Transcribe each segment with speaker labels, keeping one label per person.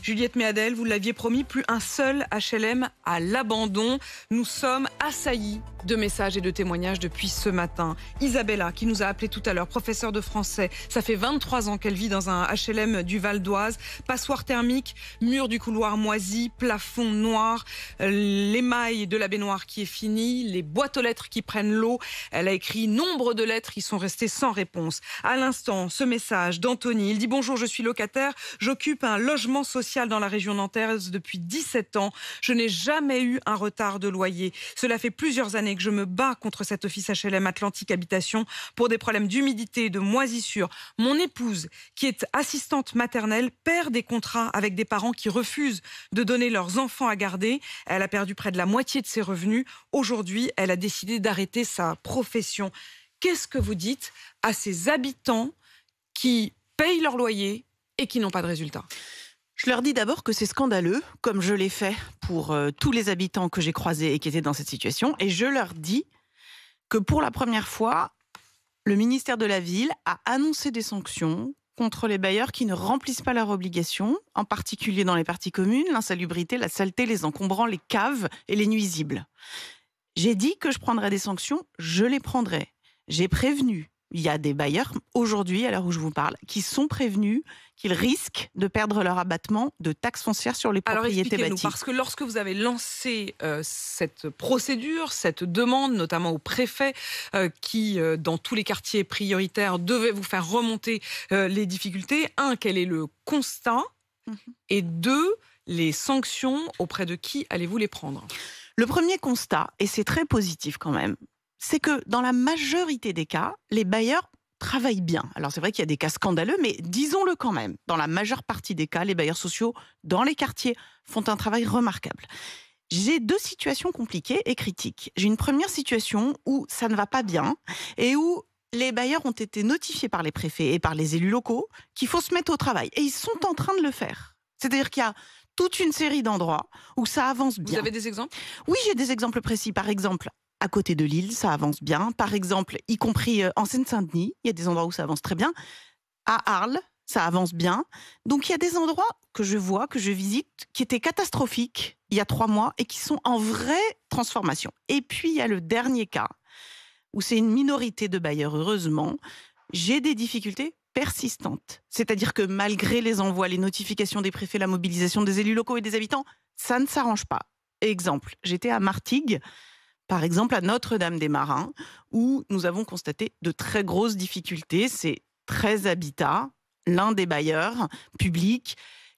Speaker 1: Juliette Méadel, vous l'aviez promis, plus un seul HLM à l'abandon. Nous sommes assaillis de messages et de témoignages depuis ce matin. Isabella, qui nous a appelé tout à l'heure, professeure de français. Ça fait 23 ans qu'elle vit dans un HLM du Val d'Oise. Passoire thermique, mur du couloir moisi, plafond noir, l'émail de la baignoire qui est fini, les boîtes aux lettres qui prennent l'eau. Elle a écrit nombre de lettres qui sont restées sans réponse. À l'instant, ce message d'Anthony. Il dit: bonjour, je suis locataire. J'occupe un logement social dans la région nantaise depuis 17 ans. Je n'ai jamais eu un retard de loyer. Cela fait plusieurs années que je me bats contre cet office HLM Atlantique Habitation pour des problèmes d'humidité, de moisissure. Mon épouse, qui est assistante maternelle, perd des contrats avec des parents qui refusent de donner leurs enfants à garder. Elle a perdu près de la moitié de ses revenus. Aujourd'hui, elle a décidé d'arrêter sa profession. Qu'est-ce que vous dites à ces habitants qui payent leur loyer et qui n'ont pas de résultat?
Speaker 2: Je leur dis d'abord que c'est scandaleux, comme je l'ai fait pour tous les habitants que j'ai croisés et qui étaient dans cette situation. Et je leur dis que pour la première fois, le ministère de la Ville a annoncé des sanctions contre les bailleurs qui ne remplissent pas leurs obligations, en particulier dans les parties communes, l'insalubrité, la saleté, les encombrants, les caves et les nuisibles. J'ai dit que je prendrais des sanctions, je les prendrai. J'ai prévenu. Il y a des bailleurs, aujourd'hui, à l'heure où je vous parle, qui sont prévenus qu'ils risquent de perdre leur abattement de taxes foncières sur les propriétés bâties.
Speaker 1: Parce que lorsque vous avez lancé cette procédure, cette demande, notamment au préfet, qui, dans tous les quartiers prioritaires, devait vous faire remonter les difficultés, un, quel est le constat? Et deux, les sanctions, auprès de qui allez-vous les prendre?
Speaker 2: Le premier constat, et c'est très positif quand même, c'est que dans la majorité des cas, les bailleurs travaillent bien. Alors c'est vrai qu'il y a des cas scandaleux, mais disons-le quand même. Dans la majeure partie des cas, les bailleurs sociaux dans les quartiers font un travail remarquable. J'ai deux situations compliquées et critiques. J'ai une première situation où ça ne va pas bien et où les bailleurs ont été notifiés par les préfets et par les élus locaux qu'il faut se mettre au travail. Et ils sont en train de le faire. C'est-à-dire qu'il y a toute une série d'endroits où ça avance bien.
Speaker 1: Vous avez des exemples?
Speaker 2: Oui, j'ai des exemples précis. Par exemple, à côté de Lille, ça avance bien. Par exemple, y compris en Seine-Saint-Denis, il y a des endroits où ça avance très bien. À Arles, ça avance bien. Donc, il y a des endroits que je vois, que je visite, qui étaient catastrophiques il y a 3 mois et qui sont en vraie transformation. Et puis, il y a le dernier cas, où c'est une minorité de bailleurs, heureusement. J'ai des difficultés persistantes. C'est-à-dire que malgré les envois, les notifications des préfets, la mobilisation des élus locaux et des habitants, ça ne s'arrange pas. Exemple, j'étais à Martigues, par exemple à Notre-Dame-des-Marins, où nous avons constaté de très grosses difficultés. C'est 13 habitats, l'un des bailleurs publics,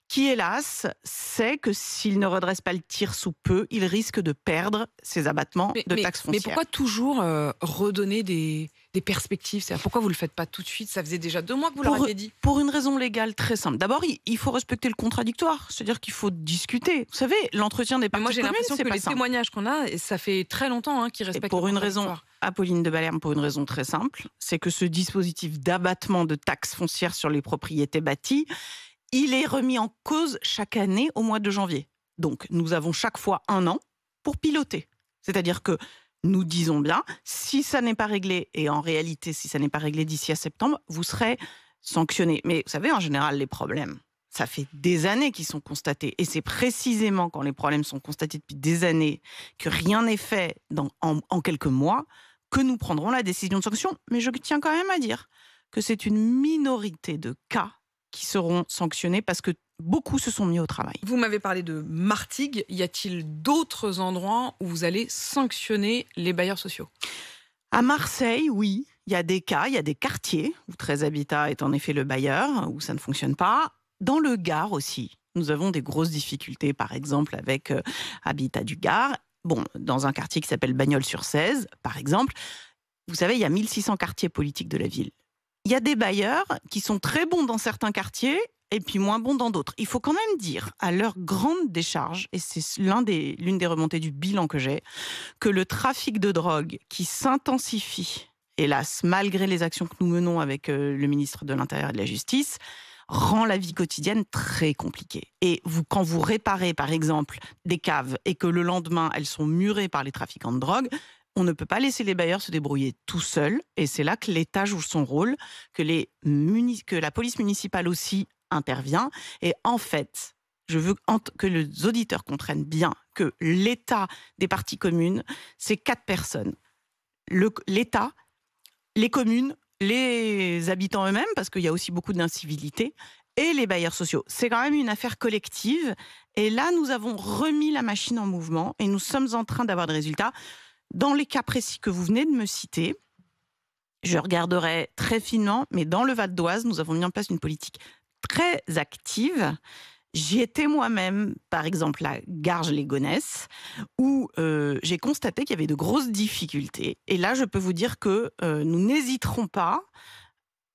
Speaker 2: qui, hélas, sait que s'il ne redresse pas le tir sous peu, il risque de perdre ses abattements de taxes foncières.
Speaker 1: Mais pourquoi toujours redonner des perspectives? C'est-à-dire, pourquoi vous ne le faites pas tout de suite? Ça faisait déjà 2 mois que vous leur aviez dit.
Speaker 2: Pour une raison légale très simple. D'abord, il faut respecter le contradictoire. C'est-à-dire qu'il faut discuter. Vous savez, l'entretien des parties communes, c'est pas simple.
Speaker 1: Moi, j'ai l'impression que les témoignages qu'on a, et ça fait très longtemps qu'ils respectent
Speaker 2: le contradictoire. Apolline de Balerne, pour une raison très simple, c'est que ce dispositif d'abattement de taxes foncières sur les propriétés bâties, il est remis en cause chaque année au mois de janvier. Donc, nous avons chaque fois 1 an pour piloter. C'est-à-dire que nous disons bien, si ça n'est pas réglé, et en réalité, si ça n'est pas réglé d'ici à septembre, vous serez sanctionné. Mais vous savez, en général, les problèmes, ça fait des années qu'ils sont constatés. Et c'est précisément quand les problèmes sont constatés depuis des années, que rien n'est fait en quelques mois, que nous prendrons la décision de sanction. Mais je tiens quand même à dire que c'est une minorité de cas qui seront sanctionnés parce que beaucoup se sont mis au travail.
Speaker 1: Vous m'avez parlé de Martigues. Y a-t-il d'autres endroits où vous allez sanctionner les bailleurs sociaux?
Speaker 2: À Marseille, oui. Il y a des cas, il y a des quartiers où 13 habitats est en effet le bailleur, où ça ne fonctionne pas. Dans le Gard aussi, nous avons des grosses difficultés, par exemple avec Habitat du Gard. Bon, dans un quartier qui s'appelle Bagnols-sur-Cèze, par exemple, vous savez, il y a 1600 quartiers politiques de la ville. Il y a des bailleurs qui sont très bons dans certains quartiers et puis moins bons dans d'autres. Il faut quand même dire, à leur grande décharge, et c'est l'une des remontées du bilan que j'ai, que le trafic de drogue qui s'intensifie, hélas, malgré les actions que nous menons avec le ministre de l'Intérieur et de la Justice, rend la vie quotidienne très compliquée. Et quand vous réparez, par exemple, des caves et que le lendemain, elles sont murées par les trafiquants de drogue, on ne peut pas laisser les bailleurs se débrouiller tout seuls. Et c'est là que l'État joue son rôle, que la police municipale aussi intervient. Et en fait, je veux que les auditeurs comprennent bien que l'État des parties communes, c'est 4 personnes. L'État, les communes, les habitants eux-mêmes, parce qu'il y a aussi beaucoup d'incivilité, et les bailleurs sociaux. C'est quand même une affaire collective. Et là, nous avons remis la machine en mouvement et nous sommes en train d'avoir des résultats. Dans les cas précis que vous venez de me citer, je regarderai très finement, mais dans le Val d'Oise, nous avons mis en place une politique très active. J'y étais moi-même, par exemple, à Garges-les-Gonesse, où j'ai constaté qu'il y avait de grosses difficultés. Et là, je peux vous dire que nous n'hésiterons pas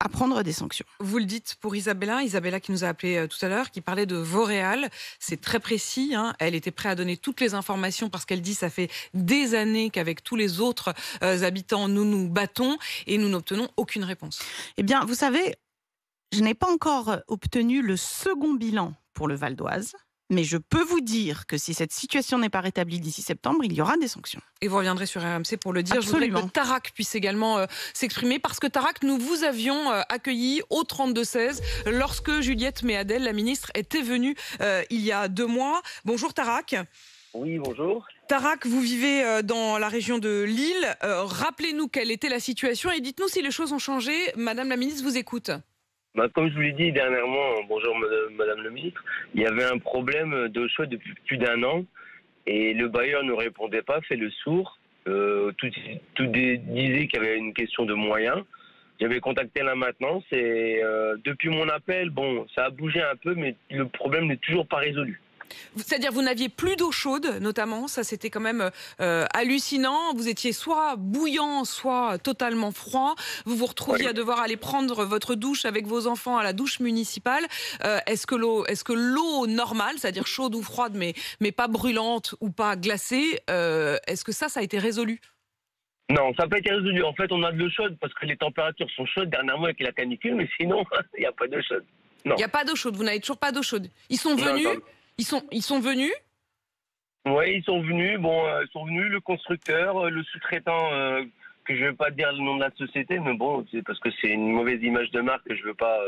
Speaker 2: à prendre des sanctions.
Speaker 1: Vous le dites pour Isabella qui nous a appelé tout à l'heure, qui parlait de Vauréal. C'est très précis. Elle était prête à donner toutes les informations parce qu'elle dit ça fait des années qu'avec tous les autres habitants, nous nous battons et nous n'obtenons aucune réponse.
Speaker 2: Eh bien, vous savez, je n'ai pas encore obtenu le second bilan pour le Val d'Oise. Mais je peux vous dire que si cette situation n'est pas rétablie d'ici septembre, il y aura des sanctions.
Speaker 1: Et vous reviendrez sur RMC pour le dire.
Speaker 2: Absolument.
Speaker 1: Je voudrais que Tarak puisse également s'exprimer parce que Tarak, nous vous avions accueilli au 32-16 lorsque Juliette Méadel, la ministre, était venue il y a 2 mois. Bonjour Tarak.
Speaker 3: Oui, bonjour.
Speaker 1: Tarak, vous vivez dans la région de Lille. Rappelez-nous quelle était la situation et dites-nous si les choses ont changé. Madame la ministre vous écoute.
Speaker 3: Comme je vous l'ai dit dernièrement, bonjour Madame le ministre, il y avait un problème d'eau chaude depuis plus d'1 an et le bailleur ne répondait pas, fait le sourd. Tout disait qu'il y avait une question de moyens. J'avais contacté la maintenance et depuis mon appel, ça a bougé un peu, mais le problème n'est toujours pas résolu.
Speaker 1: C'est-à-dire vous n'aviez plus d'eau chaude, notamment, ça c'était quand même hallucinant. Vous étiez soit bouillant, soit totalement froid. Vous vous retrouviez à devoir aller prendre votre douche avec vos enfants à la douche municipale. Est-ce que l'eau normale, c'est-à-dire chaude ou froide, mais pas brûlante ou pas glacée, est-ce que ça a été résolu ?
Speaker 3: Non, ça n'a pas été résolu. En fait, on a de l'eau chaude parce que les températures sont chaudes dernièrement avec la canicule, mais sinon, il n'y a pas d'eau chaude. Non.
Speaker 1: Il n'y a pas d'eau chaude, vous n'avez toujours pas d'eau chaude. Ils sont venus. Ils sont venus ?
Speaker 3: Oui, ils sont venus. Ils sont venus, le constructeur, le sous-traitant, que je ne vais pas dire le nom de la société, mais c'est parce que c'est une mauvaise image de marque que je ne veux pas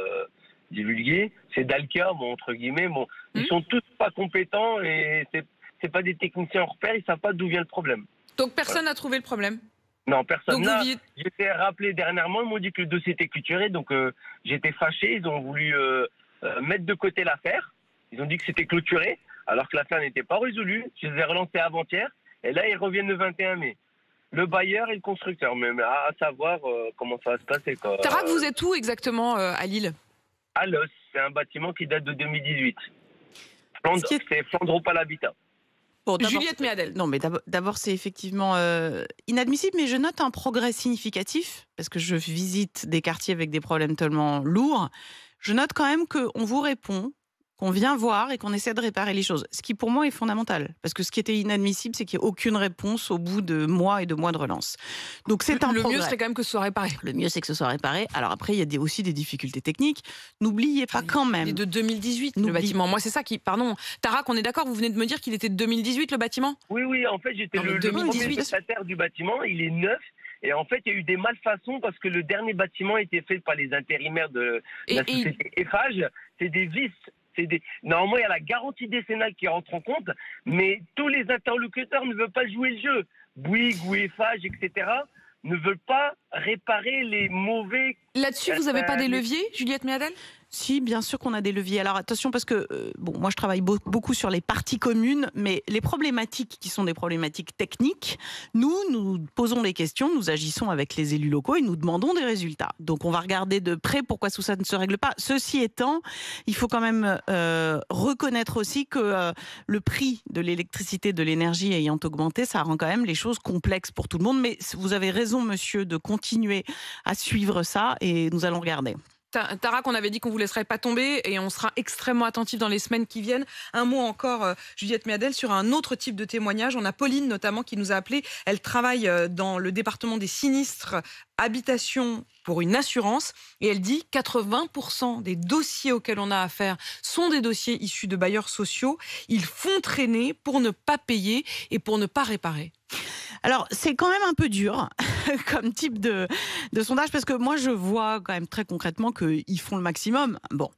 Speaker 3: divulguer. C'est Dalkia, entre guillemets. Ils sont tous pas compétents et c'est pas des techniciens hors pair, ils ne savent pas d'où vient le problème.
Speaker 1: Donc personne n'a trouvé le problème ?
Speaker 3: Non, personne.
Speaker 1: Donc
Speaker 3: j'étais rappelé dernièrement, ils m'ont dit que le dossier était clôturé, donc j'étais fâché. Ils ont voulu mettre de côté l'affaire. Ils ont dit que c'était clôturé, alors que l'affaire n'était pas résolue. Je les ai relancés avant-hier, et là, ils reviennent le 21 mai. Le bailleur et le constructeur, mais à savoir comment ça va se passer.
Speaker 1: Tarak, vous êtes où exactement à Lille ?
Speaker 3: À Los, c'est un bâtiment qui date de 2018. C'est Flandreau l'habitat.
Speaker 1: Juliette Méadel.
Speaker 2: Non, mais d'abord, c'est effectivement inadmissible, mais je note un progrès significatif, parce que je visite des quartiers avec des problèmes tellement lourds. Je note quand même qu'on vous répond, qu'on vient voir et qu'on essaie de réparer les choses. Ce qui, pour moi, est fondamental. Parce que ce qui était inadmissible, c'est qu'il n'y ait aucune réponse au bout de mois et de mois de relance. Donc, c'est un progrès.
Speaker 1: Le mieux serait quand même que ce soit réparé.
Speaker 2: Le mieux, c'est que ce soit réparé. Alors après, il y a aussi des difficultés techniques. N'oubliez pas quand même.
Speaker 1: Il est de 2018, le bâtiment. Moi, c'est ça qui... Pardon. Tarak, on est d'accord, vous venez de me dire qu'il était de 2018, le bâtiment ?
Speaker 3: Oui, en fait, j'étais le premier prestataire du bâtiment. Il est neuf. Et en fait, il y a eu des malfaçons parce que le dernier bâtiment a été fait par les intérimaires de la société Eiffage. C'est des vis. Normalement, il y a la garantie décennale qui rentre en compte, mais tous les interlocuteurs ne veulent pas jouer le jeu. Bouygues ou Eiffage, etc., ne veulent pas réparer les mauvais...
Speaker 1: Là-dessus, vous n'avez pas des leviers, Juliette Méadel ?
Speaker 2: Si, bien sûr qu'on a des leviers. Alors attention, parce que moi je travaille beaucoup sur les parties communes, mais les problématiques qui sont des problématiques techniques, nous posons des questions, nous agissons avec les élus locaux et nous demandons des résultats. Donc on va regarder de près pourquoi tout ça ne se règle pas. Ceci étant, il faut quand même reconnaître aussi que le prix de l'électricité, de l'énergie ayant augmenté, ça rend quand même les choses complexes pour tout le monde. Mais vous avez raison, monsieur, de continuer à suivre ça et nous allons regarder.
Speaker 1: Tarak, on avait dit qu'on ne vous laisserait pas tomber et on sera extrêmement attentif dans les semaines qui viennent. Un mot encore, Juliette Méadel, sur un autre type de témoignage. On a Pauline notamment qui nous a appelé. Elle travaille dans le département des sinistres habitation pour une assurance et elle dit 80% des dossiers auxquels on a affaire sont des dossiers issus de bailleurs sociaux. Ils font traîner pour ne pas payer et pour ne pas réparer.
Speaker 2: Alors, c'est quand même un peu dur comme type de sondage, parce que moi, je vois quand même très concrètement qu'ils font le maximum. Bon.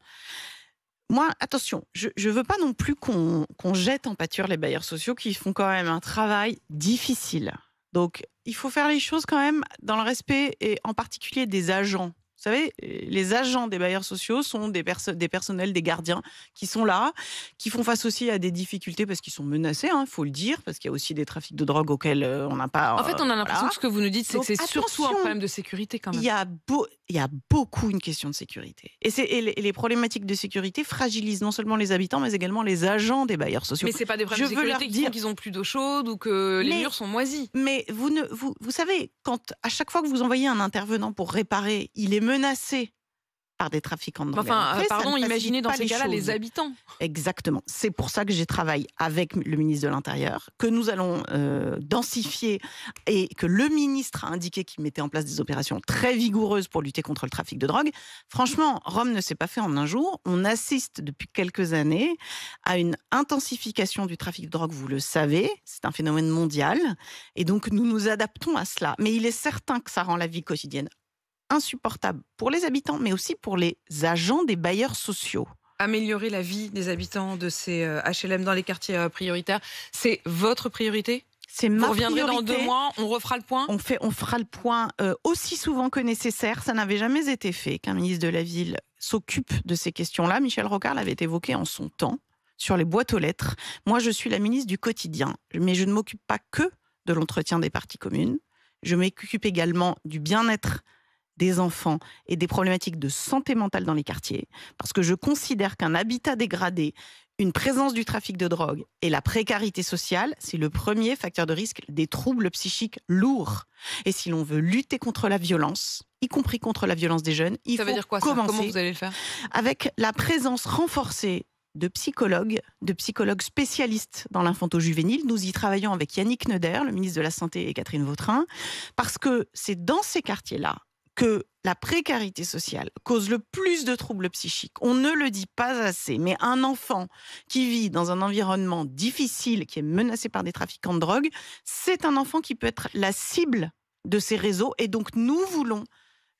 Speaker 2: Moi, attention, je ne veux pas non plus qu'on jette en pâture les bailleurs sociaux qui font quand même un travail difficile. Donc, il faut faire les choses quand même dans le respect et en particulier des agents. Vous savez, les agents des bailleurs sociaux sont des personnels, des gardiens qui sont là, qui font face aussi à des difficultés parce qu'ils sont menacés, il faut le dire, parce qu'il y a aussi des trafics de drogue auxquels on n'a pas...
Speaker 1: En fait, on a l'impression que ce que vous nous dites, c'est que c'est surtout un problème de sécurité quand même.
Speaker 2: Il y a beaucoup une question de sécurité. Et les problématiques de sécurité fragilisent non seulement les habitants, mais également les agents des bailleurs sociaux.
Speaker 1: Mais ce n'est pas des problèmes de sécurité qui font qu'ils n'ont plus d'eau chaude ou que les murs sont moisis.
Speaker 2: Mais vous savez, à chaque fois que vous envoyez un intervenant pour réparer, il est menacé par des trafiquants de drogue.
Speaker 1: Pardon, imaginez dans ces cas-là les habitants.
Speaker 2: Exactement. C'est pour ça que j'ai travaillé avec le ministre de l'Intérieur, que nous allons densifier et que le ministre a indiqué qu'il mettait en place des opérations très vigoureuses pour lutter contre le trafic de drogue. Franchement, Rome ne s'est pas fait en un jour. On assiste depuis quelques années à une intensification du trafic de drogue, vous le savez. C'est un phénomène mondial. Et donc, nous nous adaptons à cela. Mais il est certain que ça rend la vie quotidienne insupportable pour les habitants, mais aussi pour les agents des bailleurs sociaux.
Speaker 1: Améliorer la vie des habitants de ces HLM dans les quartiers prioritaires, c'est votre priorité ?
Speaker 2: C'est ma priorité.
Speaker 1: Vous reviendrez dans 2 mois, on refera le point ?
Speaker 2: On fera le point aussi souvent que nécessaire. Ça n'avait jamais été fait qu'un ministre de la Ville s'occupe de ces questions-là. Michel Rocard l'avait évoqué en son temps sur les boîtes aux lettres. Moi, je suis la ministre du quotidien, mais je ne m'occupe pas que de l'entretien des parties communes. Je m'occupe également du bien-être des enfants et des problématiques de santé mentale dans les quartiers, parce que je considère qu'un habitat dégradé, une présence du trafic de drogue et la précarité sociale, c'est le premier facteur de risque des troubles psychiques lourds. Et si l'on veut lutter contre la violence, y compris contre la violence des jeunes, il faut commencer. Ça veut dire quoi, ça ?
Speaker 1: Comment vous allez le faire ?
Speaker 2: Avec la présence renforcée de psychologues spécialistes dans l'infanto-juvénile. Nous y travaillons avec Yannick Neuder, le ministre de la Santé, et Catherine Vautrin, parce que c'est dans ces quartiers-là que la précarité sociale cause le plus de troubles psychiques. On ne le dit pas assez, mais un enfant qui vit dans un environnement difficile, qui est menacé par des trafiquants de drogue, c'est un enfant qui peut être la cible de ces réseaux. Et donc, nous voulons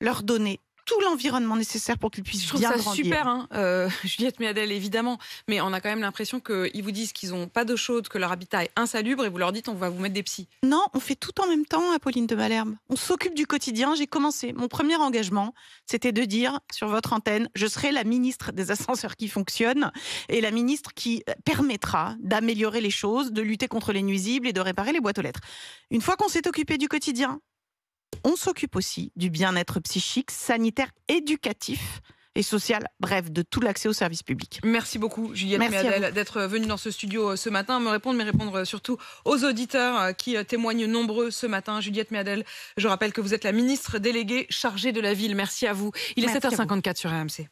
Speaker 2: leur donner tout l'environnement nécessaire pour qu'ils puissent bien grandir.
Speaker 1: Je trouve ça super, Juliette Méadel, évidemment. Mais on a quand même l'impression qu'ils vous disent qu'ils n'ont pas d'eau chaude, que leur habitat est insalubre et vous leur dites on va vous mettre des psys.
Speaker 2: Non, on fait tout en même temps, Apolline de Malherbe. On s'occupe du quotidien. J'ai commencé. Mon premier engagement, c'était de dire sur votre antenne, je serai la ministre des ascenseurs qui fonctionnent et la ministre qui permettra d'améliorer les choses, de lutter contre les nuisibles et de réparer les boîtes aux lettres. Une fois qu'on s'est occupé du quotidien, on s'occupe aussi du bien-être psychique, sanitaire, éducatif et social, bref, de tout l'accès aux services publics.
Speaker 1: Merci beaucoup, Juliette Méadel, d'être venue dans ce studio ce matin, me répondre, mais répondre surtout aux auditeurs qui témoignent nombreux ce matin. Juliette Méadel, je rappelle que vous êtes la ministre déléguée chargée de la ville. Merci à vous. Il est 7h54 sur RMC.